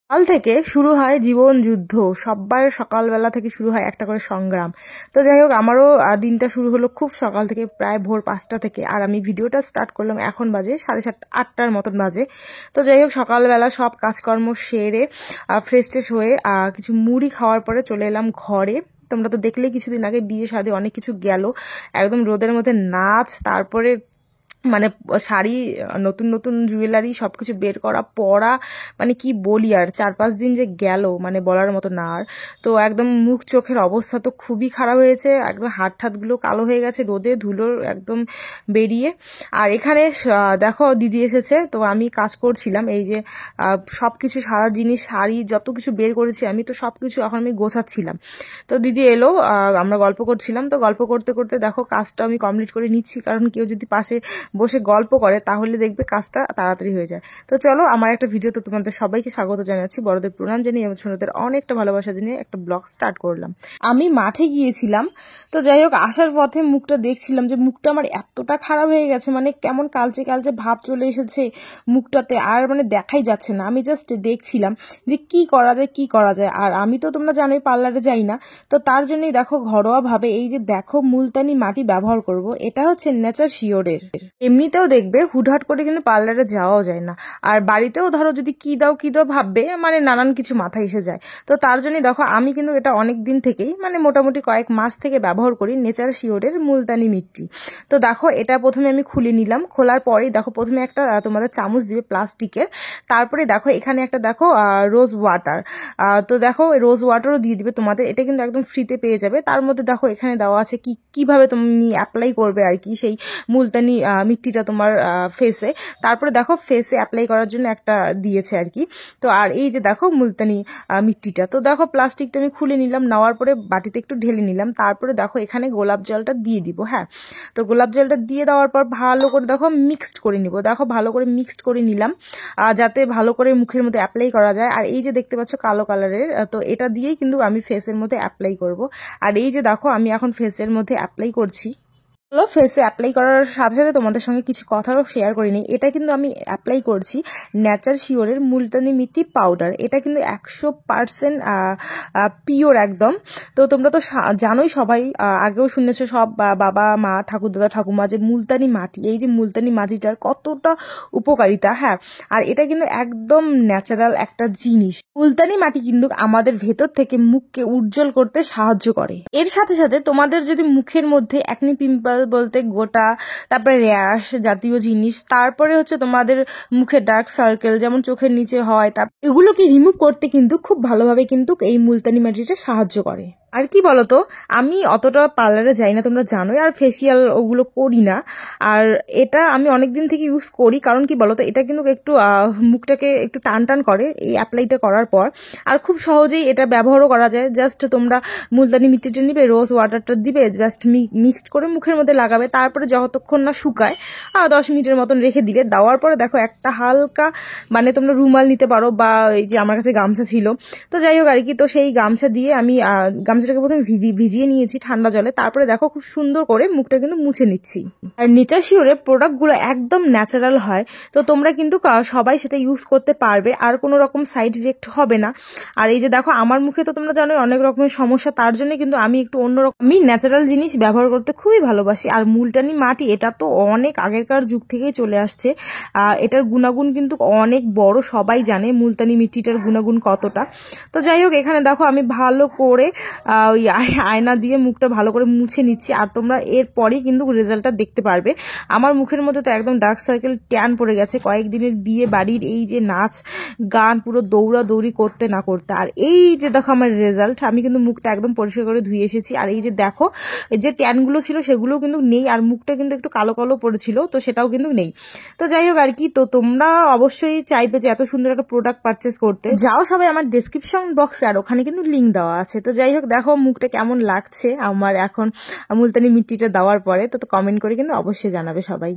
কাল থেকে শুরু হয় জীবন যুদ্ধ। সবার সকালবেলা থেকে শুরু হয় একটা করে সংগ্রাম। তো যাই হোক, আমারও দিনটা শুরু হলো খুব সকাল থেকে, প্রায় ভোর 5টা থেকে। আর আমি ভিডিওটা স্টার্ট করলাম এখন বাজে 7:30-8টার মতন বাজে। তো যাই হোক, সকালবেলা সব কাজকর্ম সেরে ফ্রেশ ট্রেশ হয়ে কিছু মুড়ি খাওয়ার পরে চলে এলাম ঘরে। তোমরা তো দেখলেই কিছুদিন আগে বিয়ে শাদী অনেক কিছু গেল, একদম রোদের মধ্যে নাচ, তারপরে মানে শাড়ি, নতুন নতুন জুয়েলারি সবকিছু বের করা, পরা, মানে কি বলি আর, 4-5 দিন যে গেল মানে বলার মতো না। আর তো একদম মুখ চোখের অবস্থা তো খুবই খারাপ হয়েছে, একদম হাত ঠাতগুলো কালো হয়ে গেছে রোদে ধুলোর একদম বেরিয়ে। আর এখানে দেখো দিদি এসেছে, তো আমি কাজ করছিলাম, এই যে সবকিছু সারা জিনিস শাড়ি যত কিছু বের করেছি আমি, তো সবকিছু এখন আমি গোছাচ্ছিলাম। তো দিদি এলো, আমরা গল্প করছিলাম, তো গল্প করতে করতে দেখো কাজটা আমি কমপ্লিট করে নিচ্ছি, কারণ কেউ যদি পাশে বসে গল্প করে তাহলে দেখবে কাজটা তাড়াতাড়ি হয়ে যায়। তো চলো, আমার একটা ভিডিওতে তোমাদের সবাইকে স্বাগত জানাচ্ছি, বড়দের প্রণাম জানিয়ে এবং ছোটদের অনেকটা ভালোবাসা জানিয়ে একটা ব্লগ স্টার্ট করলাম। আমি মাঠে গিয়েছিলাম, তো যাই হোক আসার পথে মুখটা দেখছিলাম যে মুখটা আমার এতটা খারাপ হয়ে গেছে, মানে কেমন কালচে কালচে ভাব চলে এসেছে মুখটাতে, আর মানে দেখাই যাচ্ছে না। আমি জাস্ট দেখছিলাম যে কি করা যায় কি করা যায়। আর আমি তো তোমরা জানোই পার্লারে যাই না, তো তার জন্যই দেখো ঘরোয়া ভাবে এই যে দেখো মুলতানি মাটি ব্যবহার করব। এটা হচ্ছে নেচার শিওরের। এমনিতেও দেখবে হুটহাট করে কিন্তু পার্লারে যাওয়াও যায় না, আর বাড়িতেও ধরো যদি কি দাও ভাববে, মানে নানান কিছু মাথায় এসে যায়। তো তার জন্যই দেখো আমি কিন্তু এটা অনেক দিন থেকেই, মানে মোটামুটি কয়েক মাস থেকে ব্যবহার করি নেচার শিওরের মুলতানি মিট্টি। তো দেখো এটা প্রথমে আমি খুলে নিলাম, খোলার পরেই দেখো প্রথমে একটা তোমাদের চামচ দিবে প্লাস্টিকের, তারপরে দেখো এখানে একটা দেখো রোজ ওয়াটার। তো দেখো রোজ ওয়াটারও দিয়ে দিবে তোমাদের, এটা কিন্তু একদম ফ্রিতে পেয়ে যাবে। তার মধ্যে দেখো এখানে দেওয়া আছে কিভাবে তুমি অ্যাপ্লাই করবে আর কি সেই মুলতানি মিট্টিটা তোমার ফেসে। তারপরে দেখো ফেসে অ্যাপ্লাই করার জন্য একটা দিয়েছে আর কি। তো আর এই যে দেখো মুলতানি মিট্টিটা, তো দেখো প্লাস্টিকটা আমি খুলে নিলাম, নেওয়ার পরে বাটিতে একটু ঢেলে নিলাম। তারপরে দেখো এখানে গোলাপ জলটা দিয়ে দিব। হ্যাঁ, তো গোলাপ জলটা দিয়ে দেওয়ার পর ভালো করে দেখো মিক্সড করে নিব। দেখো ভালো করে মিক্সড করে নিলাম যাতে ভালো করে মুখের মধ্যে অ্যাপ্লাই করা যায়। আর এই যে দেখতে পাচ্ছ কালো কালারের, তো এটা দিয়েই কিন্তু আমি ফেসের মধ্যে অ্যাপ্লাই করব। আর এই যে দেখো আমি এখন ফেসের মধ্যে অ্যাপ্লাই করছি। ফেসে অ্যাপ্লাই করার সাথে সাথে তোমাদের সঙ্গে কিছু কথাও শেয়ার করে নিই। এটা কিন্তু আমি অ্যাপ্লাই করছি নেচার শিওরের মুলতানি মিট্টি পাউডার। এটা কিন্তু 100% পিওর একদম। তো তোমরা তো জানোই সবাই, আগেও শুনেছো সব বাবা মা ঠাকুর দাদা ঠাকুমা, যে মুলতানি মাটি, এই যে মুলতানি মাটিটার কতটা উপকারিতা। হ্যাঁ, আর এটা কিন্তু একদম ন্যাচারাল একটা জিনিস। মুলতানি মাটি কিন্তু আমাদের ভেতর থেকে মুখকে উজ্জ্বল করতে সাহায্য করে। এর সাথে সাথে তোমাদের যদি মুখের মধ্যে একনি পিম্পল বলতে গোটা, তারপরে র্যাশ জাতীয় জিনিস, তারপরে হচ্ছে তোমাদের মুখে ডার্ক সার্কেল যেমন চোখের নিচে হয়, এগুলোকে রিমুভ করতে কিন্তু খুব ভালোভাবে কিন্তু এই মুলতানি মাটিটা সাহায্য করে। আর কি বলতো, আমি অতটা পার্লারে যাই না তোমরা জানোই, আর ফেসিয়াল ওগুলো করি না। আর এটা আমি অনেকদিন থেকে ইউজ করি, কারণ কি বলতো এটা কিন্তু একটু মুখটাকে একটু টান টান করে এই অ্যাপ্লাইটা করার পর। আর খুব সহজেই এটা ব্যবহারও করা যায়। জাস্ট তোমরা মুলতানি মিট্টিটা নিবে, রোজ ওয়াটারটা দিবে, জাস্ট মিক্সড করে মুখের মধ্যে লাগাবে, তারপরে যতক্ষণ না শুকায় 10 মিনিটের মতন রেখে দিলে, দেওয়ার পরে দেখো একটা হালকা, মানে তোমরা রুমাল নিতে পারো, বা এই যে আমার কাছে গামছা ছিল, তো যাই হোক আর কি, তো সেই গামছা দিয়ে আমি গামছাটাকে প্রথমে ভিজিয়ে নিয়েছি ঠান্ডা জলে, তারপরে দেখো খুব সুন্দর করে মুখটা কিন্তু মুছে নিচ্ছি। আর নেচার শিওরের প্রোডাক্টগুলো একদম ন্যাচারাল হয়, তো তোমরা কিন্তু সবাই সেটা ইউজ করতে পারবে, আর কোনো রকম সাইড ইফেক্ট হবে না। আর এই যে দেখো আমার মুখে তো তোমরা জানো অনেক রকমের সমস্যা, তার জন্য কিন্তু আমি একটু অন্যরকম, আমি ন্যাচারাল জিনিস ব্যবহার করতে খুবই ভালোবাসি। আর মুলতানি মাটি এটা তো অনেক আগেরকার যুগ থেকেই চলে আসছে, এটার গুণাগুণ কিন্তু অনেক বড়, সবাই জানে মুলতানি মিট্টিটার গুণাগুণ কতটা। তো যাই হোক এখানে দেখো আমি ভালো করে ওই আয়না দিয়ে মুখটা ভালো করে মুছে নিচ্ছি, আর তোমরা এরপরেই কিন্তু রেজাল্টটা দেখতে পারবে। আমার মুখের মধ্যে তো একদম ডার্ক সার্কেল ট্যান পড়ে গেছে কয়েকদিনের বিয়ে বাড়ির এই যে নাচ গান, পুরো দৌড়াদৌড়ি করতে না করতে। আর এই যে দেখো আমার রেজাল্ট, আমি কিন্তু মুখটা একদম পরিষ্কার করে ধুয়ে এসেছি। আর এই যে দেখো যে ট্যানগুলো ছিল সেগুলোও কিন্তু নেই, আর মুখটা কিন্তু একটু কালো কালো পড়েছিল, তো সেটাও কিন্তু নেই। তো যাই হোক আর কি, তো তোমরা অবশ্যই চাইবে যে এত সুন্দর একটা প্রোডাক্ট পারচেস করতে, যাও সবাই আমার ডেসক্রিপশন বক্সে, আর ওখানে কিন্তু লিঙ্ক দেওয়া আছে। তো যাই হোক দেখো মুখটা কেমন লাগছে আমার এখন মুলতানি মিট্টিটা দেওয়ার পরে, তো কমেন্ট করে কিন্তু অবশ্যই জানাবে সবাই।